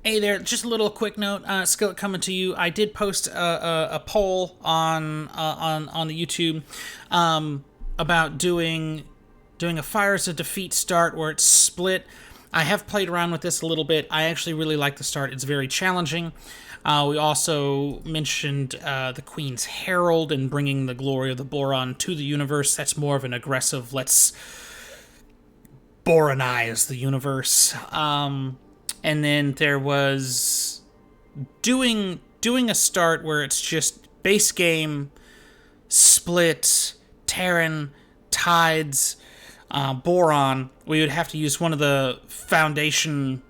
Hey there, just a little quick note, Skillet coming to you. I did post a poll on the YouTube about doing a Fires of Defeat start where it's split. I have played around with this a little bit. I actually really like the start. It's very challenging. We also mentioned the Queen's Herald and bringing the glory of the Boron to the universe. That's more of an aggressive, let's Boronize the universe. And then there was doing a start where it's just base game, split, Terran, Tides, Boron. We would have to use one of the foundation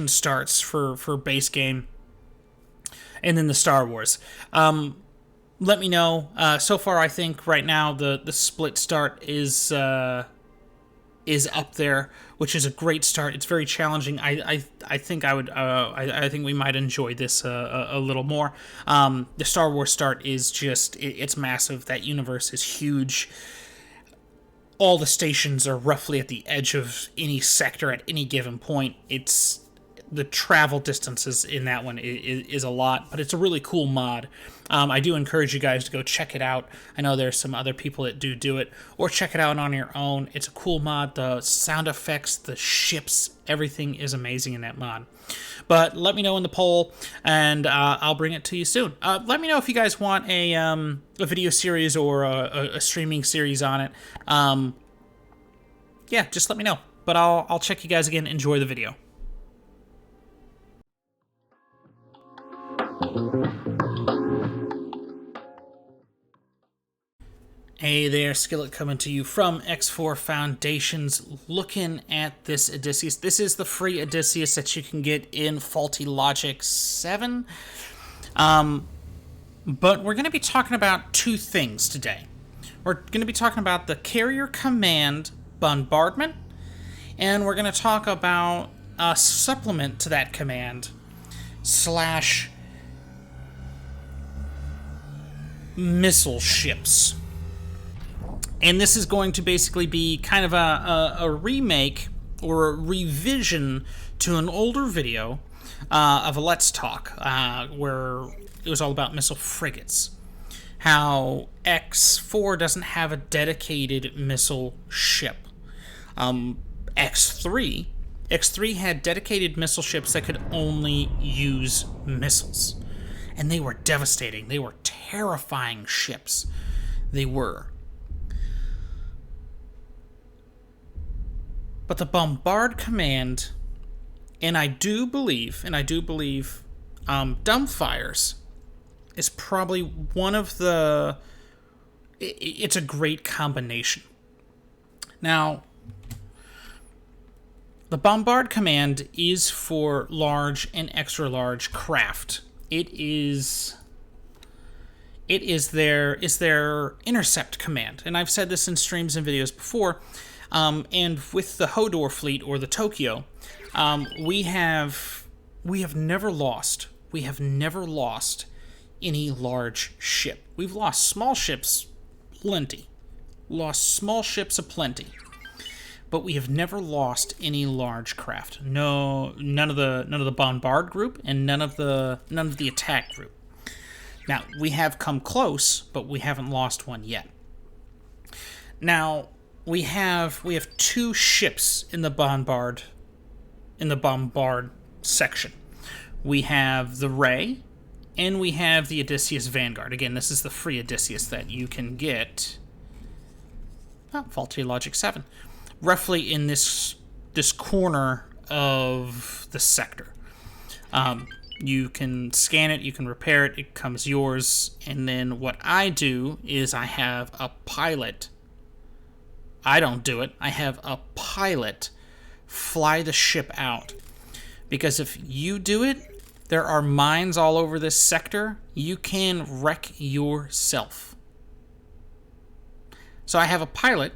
starts for base game, and then the Star Wars. Let me know. So far, I think right now the split start is up there, which is a great start. It's very challenging. I think I think we might enjoy this a little more. The Star Wars start is just it's massive. That universe is huge. All the stations are roughly at the edge of any sector at any given point. It's the travel distances in that one is a lot, but it's a really cool mod. I do encourage you guys to go check it out. I know there's some other people that do it, or check it out on your own. It's a cool mod. The sound effects, the ships, everything is amazing in that mod. But let me know in the poll, and I'll bring it to you soon. Let me know if you guys want a video series or a streaming series on it. Yeah, just let me know. But I'll check you guys again. Enjoy the video. Hey there, Skillet coming to you from X4 Foundations, looking at this Odysseus. This is the free Odysseus that you can get in Faulty Logic 7. But we're going to be talking about two things today. We're going to be talking about the carrier command Bombardment, and we're going to talk about a supplement to that command / missile ships. And this is going to basically be kind of a remake or a revision to an older video of a Let's Talk where it was all about missile frigates. How X4 doesn't have a dedicated missile ship. X3 had dedicated missile ships that could only use missiles. And they were devastating. They were terrifying ships. They were. But the Bombard command, and I do believe, Dumfries is probably one of the. It's a great combination. Now, the Bombard command is for large and extra large craft. It is their intercept command, and I've said this in streams and videos before. And with the Hodor fleet or the Tokyo, we have never lost. We have never lost any large ship. We've lost small ships plenty. Lost small ships aplenty. But we have never lost any large craft. No, none of the Bombard group and none of the attack group. Now, we have come close, but we haven't lost one yet. Now, we have two ships in the Bombard section. We have the Ray, and we have the Odysseus Vanguard. Again, this is the free Odysseus that you can get. Faulty Logic 7, roughly in this corner of the sector. You can scan it, you can repair it, it becomes yours, and then what I do is I have a pilot. I don't do it. I have a pilot fly the ship out. Because if you do it, there are mines all over this sector. You can wreck yourself. So I have a pilot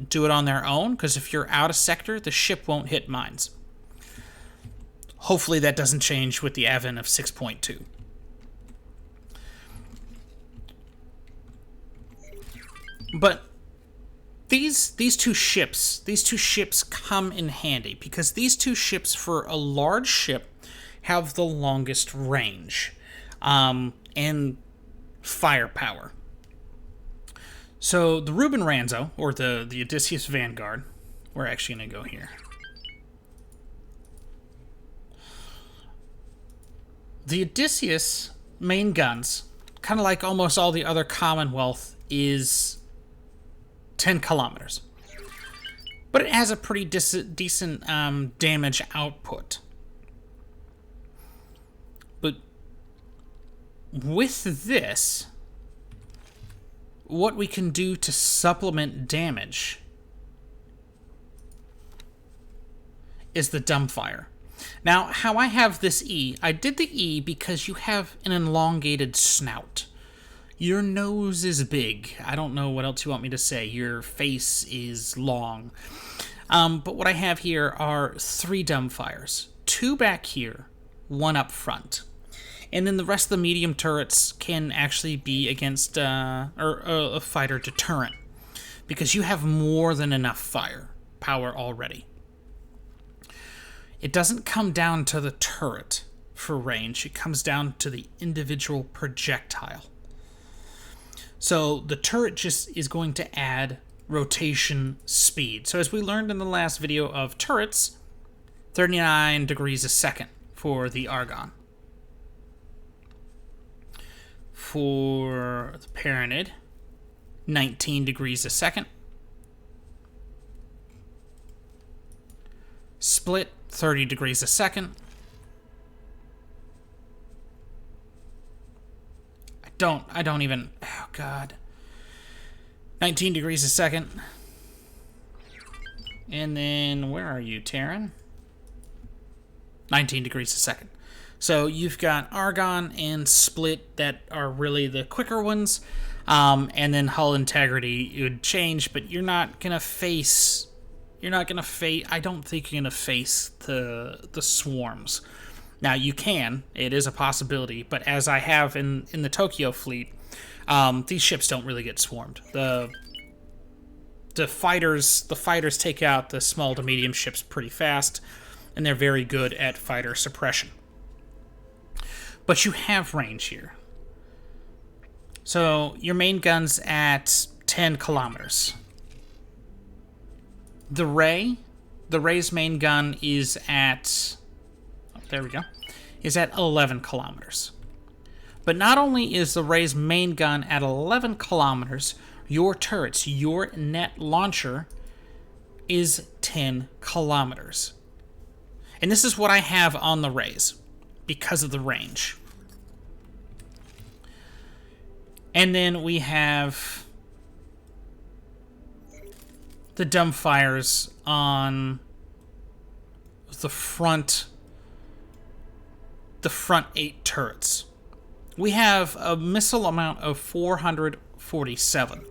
do it on their own, because if you're out of sector, the ship won't hit mines. Hopefully that doesn't change with the advent of 6.2. But these two ships come in handy, because these two ships, for a large ship have the longest range and firepower. So the Reuben Ranzo, or the Odysseus Vanguard, we're actually going to go here. The Odysseus main guns, kind of like almost all the other Commonwealth, is 10 kilometers. But it has a pretty decent damage output. But with this, what we can do to supplement damage is the dumbfire. Now, how I have this E, I did the E because you have an elongated snout. Your nose is big. I don't know what else you want me to say. Your face is long. But what I have here are 3 dumbfires. 2 back here, 1 up front. And then the rest of the medium turrets can actually be against a fighter deterrent, because you have more than enough firepower already. It doesn't come down to the turret for range. It comes down to the individual projectile. So the turret just is going to add rotation speed. So as we learned in the last video of turrets, 39 degrees a second for the Argon. For the Paranid, 19 degrees a second. Split, 30 degrees a second. I don't even, oh god. 19 degrees a second. And then, where are you, Terran? 19 degrees a second. So you've got Argon and Split that are really the quicker ones. And then hull integrity would change, but you're not going to face, I don't think you're going to face the swarms. Now, you can. It is a possibility. But as I have in the Tokyo fleet, these ships don't really get swarmed. The fighters take out the small to medium ships pretty fast, and they're very good at fighter suppression. But you have range here. So your main gun's at 10 kilometers. The Ray's main gun is at... there we go, is at 11 kilometers. But not only is the Ray's main gun at 11 kilometers, your turrets, your net launcher, is 10 kilometers. And this is what I have on the Rays, because of the range. And then we have the dumbfires on the front 8 turrets. We have a missile amount of 447.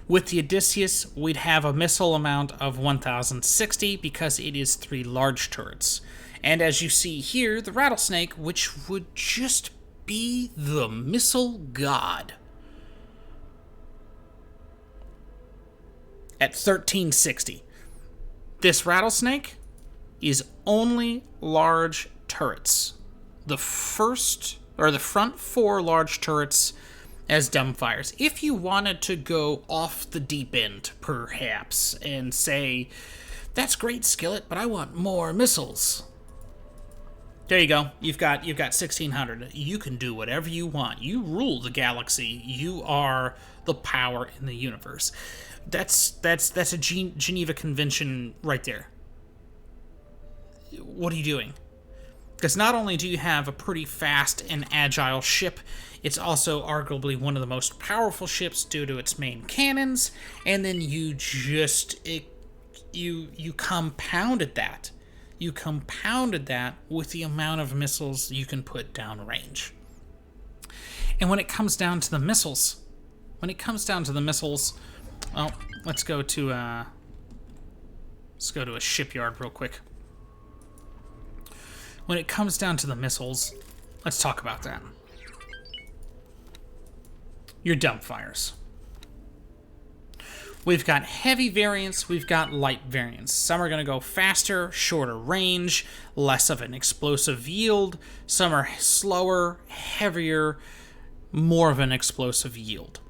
With the Odysseus, we'd have a missile amount of 1060 because it is 3 large turrets. And as you see here, the Rattlesnake, which would just be the missile god, at 1360. This Rattlesnake is only large turrets. The front 4 large turrets as dumbfires. If you wanted to go off the deep end, perhaps, and say, that's great, Skillet, but I want more missiles. There you go. You've got 1600. You can do whatever you want. You rule the galaxy. You are the power in the universe. That's a Geneva Convention right there. What are you doing? Because not only do you have a pretty fast and agile ship, it's also arguably one of the most powerful ships due to its main cannons, and then you compounded that. You compounded that with the amount of missiles you can put downrange. And when it comes down to the missiles, well, let's go to a shipyard real quick. When it comes down to the missiles, let's talk about that. Your dumbfires. We've got heavy variants, we've got light variants. Some are going to go faster, shorter range, less of an explosive yield. Some are slower, heavier, more of an explosive yield.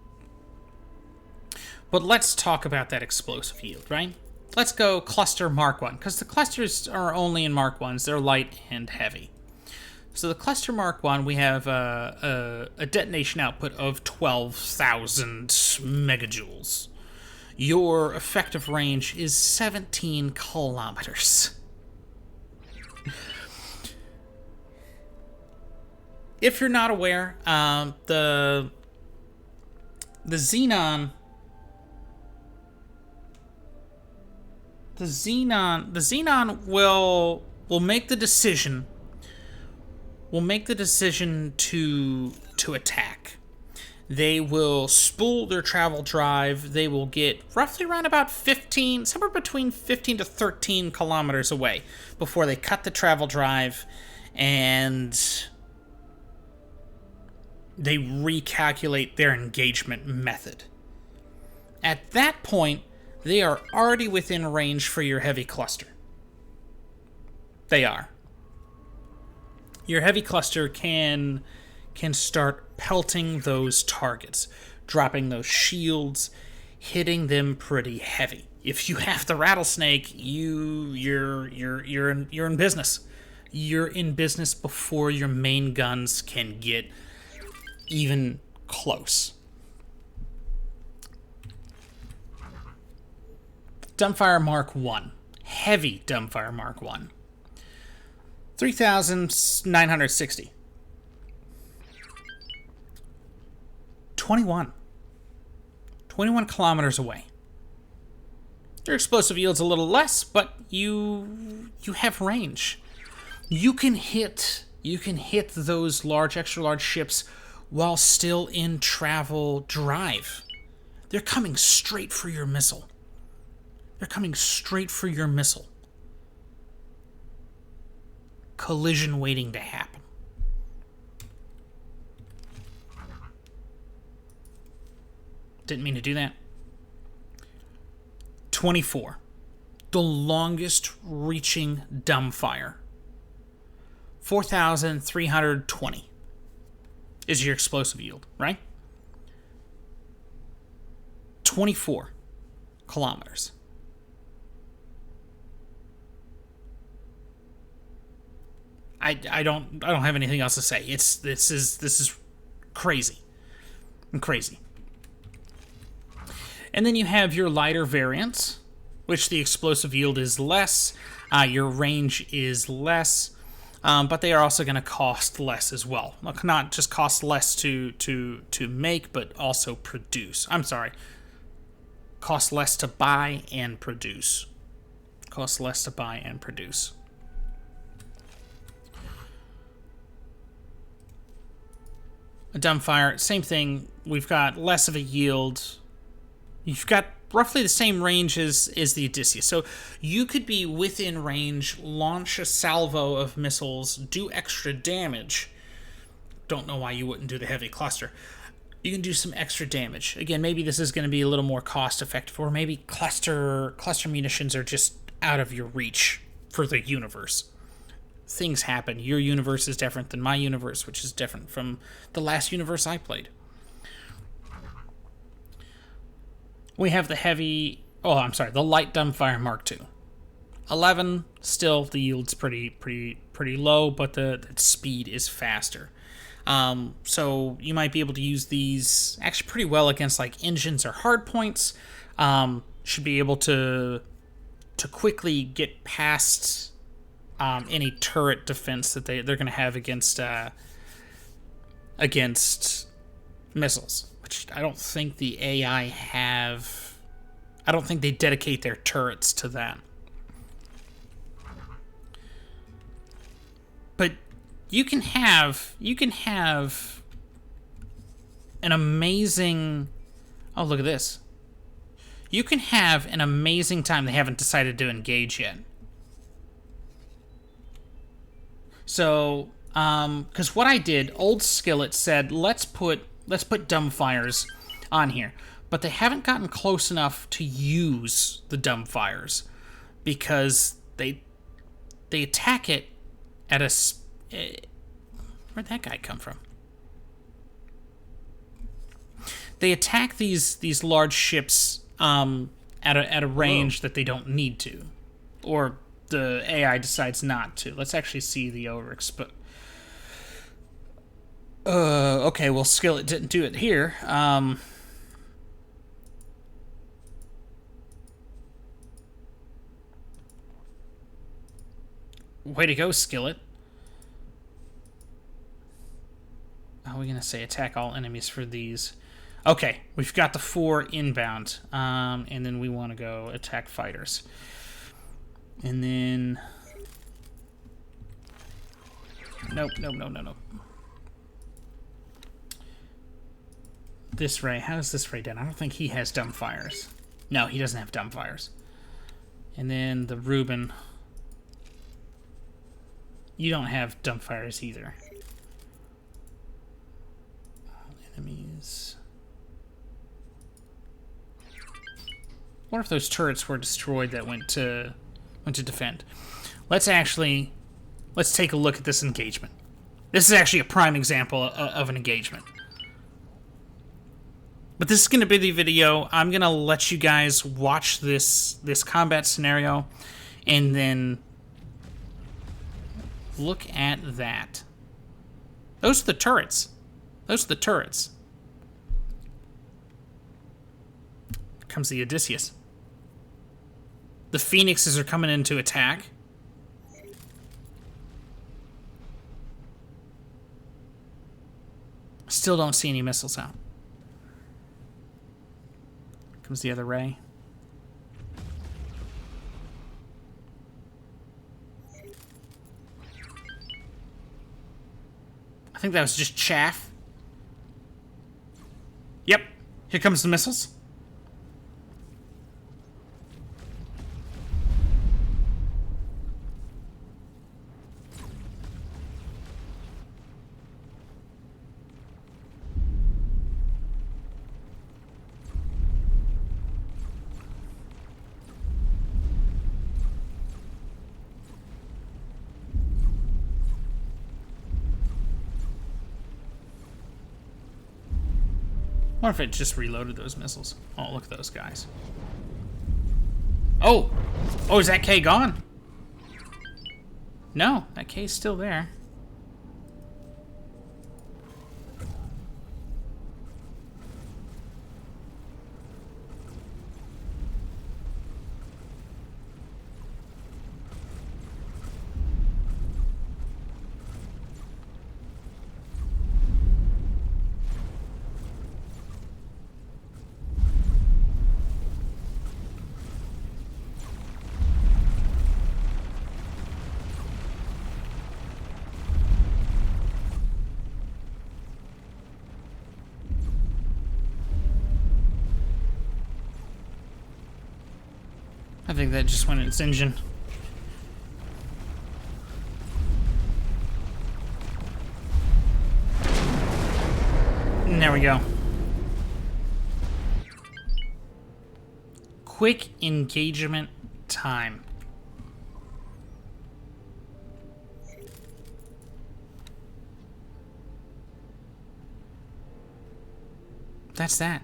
But let's talk about that explosive yield, right? Let's go cluster Mark 1, because the clusters are only in Mark 1s. They're light and heavy. So the cluster Mark 1, we have a detonation output of 12,000 megajoules. Your effective range is 17 kilometers. If you're not aware, the Xenon will make the decision. Will make the decision to attack. They will spool their travel drive. They will get roughly around about 15, somewhere between 15 to 13 kilometers away before they cut the travel drive and they recalculate their engagement method. At that point, they are already within range for your heavy cluster. They are. Your heavy cluster can start pelting those targets, dropping those shields, hitting them pretty heavy. If you have the rattlesnake, you're in business. You're in business before your main guns can get even close. Dumbfire Mark 1. Heavy Dumbfire Mark 1. 3,960. 21 kilometers away. Your explosive yield's a little less, but you have range. You can hit those extra large ships while still in travel drive. They're coming straight for your missile. Collision waiting to happen. Didn't mean to do that. 24. The longest reaching dumbfire. 4,320 is your explosive yield, right? 24 kilometers. I don't have anything else to say. This is crazy. Crazy. And then you have your lighter variants, which the explosive yield is less, your range is less, but they are also going to cost less as well. Not just cost less to make, but also produce. I'm sorry. Cost less to buy and produce. Cost less to buy and produce. A dumbfire, same thing. We've got less of a yield. You've got roughly the same range as the Odysseus. So you could be within range, launch a salvo of missiles, do extra damage. Don't know why you wouldn't do the heavy cluster. You can do some extra damage. Again, maybe this is going to be a little more cost effective, or maybe cluster munitions are just out of your reach for the universe. Things happen. Your universe is different than my universe, which is different from the last universe I played. We have the light dumbfire Mark II. 11, still the yield's pretty low, but the speed is faster. So you might be able to use these actually pretty well against like engines or hard points. Should be able to quickly get past any turret defense that they're going to have against missiles, which I don't think the AI have. I don't think they dedicate their turrets to that. But you can have an amazing. Oh, look at this. You can have an amazing time. They haven't decided to engage yet. So, because what I did, old Skillet said, let's put dumbfires on here. but they haven't gotten close enough to use the dumbfires because they attack it at where'd that guy come from? They attack these large ships at a range that they don't need to, or the AI decides not to. Let's actually see the overexpose. Okay, well, Skillet didn't do it here. Way to go, Skillet. How are we gonna say attack all enemies for these? Okay, we've got the 4 inbound, and then we want to go attack fighters. And then... Nope. This Ray, how does this Ray done? I don't think he has dumbfires. No, he doesn't have dumbfires. And then the Reuben... You don't have dumbfires either. Enemies... I wonder if those turrets were destroyed that went to defend. Let's take a look at this engagement. This is actually a prime example of an engagement. But this is going to be the video. I'm going to let you guys watch this combat scenario, and then look at that. Those are the turrets. Those are the turrets. Here comes the Odysseus. The Phoenixes are coming in to attack. Still don't see any missiles out. Here comes the other Ray. I think that was just chaff. Yep. Here comes the missiles. I wonder if it just reloaded those missiles. Oh, look at those guys. Oh! Oh, is that K gone? No, that K's still there. I think that just went in its engine. And there we go. Quick engagement time. That's that.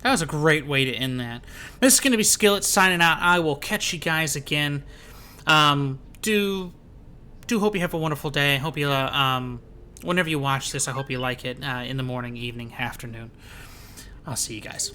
That was a great way to end that. This is going to be Skillet signing out. I will catch you guys again. Do hope you have a wonderful day. I hope you, whenever you watch this, I hope you like it in the morning, evening, afternoon. I'll see you guys.